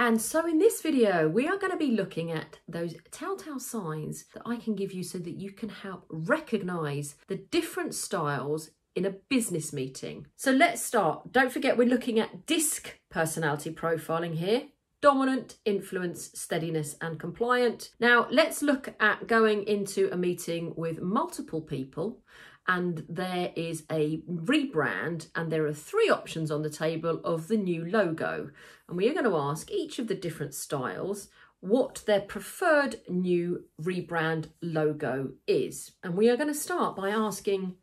And so in this video, we are going to be looking at those telltale signs that I can give you so that you can help recognise the different styles in a business meeting. So let's start. Don't forget, we're looking at DISC personality profiling here. Dominant, influence, steadiness and compliant. Now let's look at going into a meeting with multiple people and there is a rebrand and there are 3 options on the table of the new logo. And we are going to ask each of the different styles what their preferred new rebrand logo is. And we are going to start by asking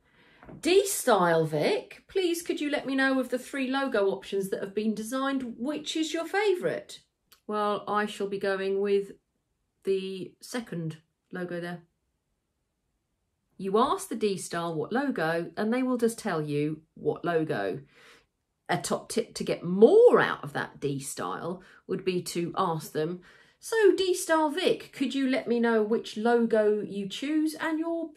D Style Vic, please could you let me know of the 3 logo options that have been designed, which is your favourite? Well, I shall be going with the second logo there. You ask the D Style what logo and they will just tell you what logo. A top tip to get more out of that D Style would be to ask them, so D Style Vic, could you let me know which logo you choose and your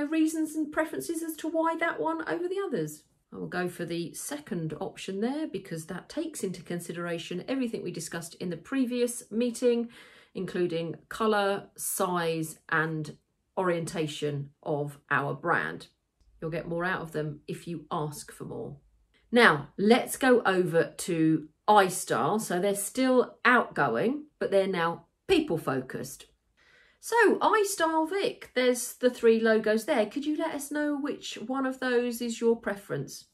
reasons and preferences as to why that one over the others? I will go for the second option there because that takes into consideration everything we discussed in the previous meeting, including colour, size and orientation of our brand. You'll get more out of them if you ask for more. Now, let's go over to I Style. So they're still outgoing, but they're now people focused. So I Style Vic, there's the 3 logos there. Could you let us know which one of those is your preference?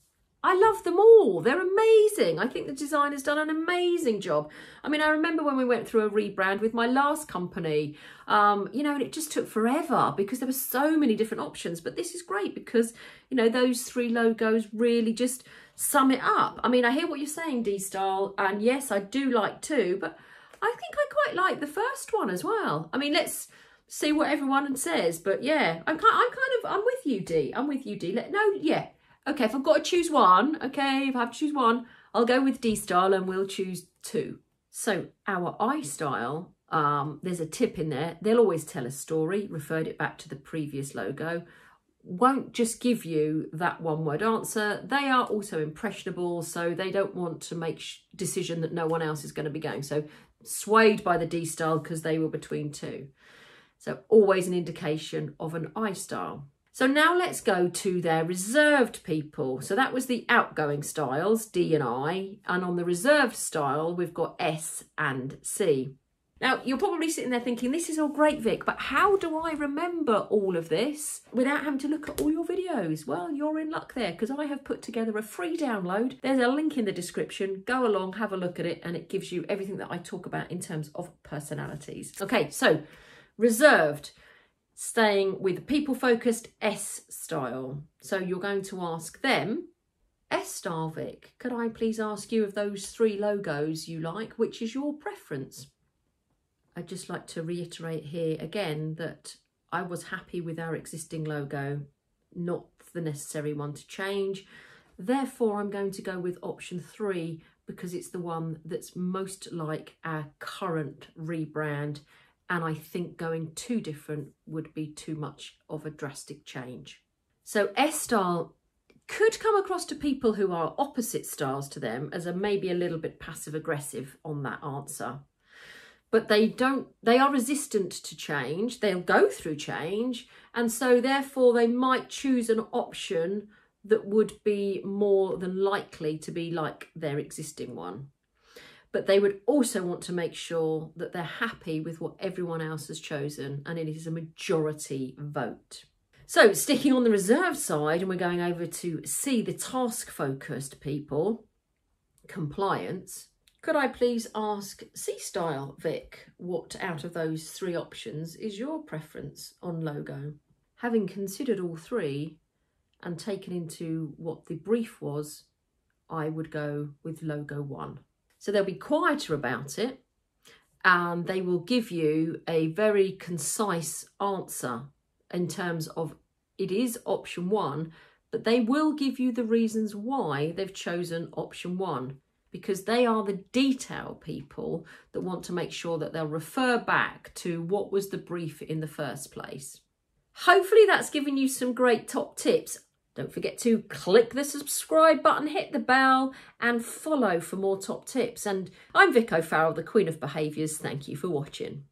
I love them all. They're amazing. I think the designer's done an amazing job. I mean, I remember when we went through a rebrand with my last company, and it just took forever because there were so many different options. But this is great because, those 3 logos really just sum it up. I mean, I hear what you're saying, D-Style, and yes, I do like 2, but I think I quite like the first one as well. I mean, let's see what everyone says. But yeah, I'm with you, D. I'm with you, D. Okay, if I've got to choose one, okay, if I have to choose one, I'll go with D Style and we'll choose 2. So our I Style, there's a tip in there. They'll always tell a story, referred it back to the previous logo. Won't just give you that one-word answer. They are also impressionable, so they don't want to make decision that no one else is going to be going. So swayed by the D Style because they were between 2. So always an indication of an I Style. So now let's go to their reserved people. So that was the outgoing styles, D and I. And on the reserved style, we've got S and C. Now, you're probably sitting there thinking, this is all great, Vic, but how do I remember all of this without having to look at all your videos? Well, you're in luck there because I have put together a free download. There's a link in the description. Go along, have a look at it, and it gives you everything that I talk about in terms of personalities. Okay, so reserved. Staying with people-focused S Style. So you're going to ask them, S Style Vic, could I please ask you of those 3 logos you like, which is your preference? I'd just like to reiterate here again that I was happy with our existing logo, not the necessary one to change. Therefore, I'm going to go with option 3 because it's the one that's most like our current rebrand. And I think going too different would be too much of a drastic change. So S Style could come across to people who are opposite styles to them as maybe a little bit passive aggressive on that answer. But they are resistant to change. They'll go through change. And so therefore they might choose an option that would be more than likely to be like their existing one. But they would also want to make sure that they're happy with what everyone else has chosen and it is a majority vote. So sticking on the reserve side, and we're going over to C, the task-focused people, compliance. Could I please ask C Style Vic, what out of those 3 options is your preference on logo? Having considered all 3 and taken into what the brief was, I would go with logo 1. So they'll be quieter about it and they will give you a very concise answer in terms of it is option 1, but they will give you the reasons why they've chosen option 1 because they are the detail people that want to make sure that they'll refer back to what was the brief in the first place. Hopefully that's given you some great top tips. Don't forget to click the subscribe button, hit the bell and follow for more top tips. And I'm Vicky O'Farrell, the Queen of Behaviours. Thank you for watching.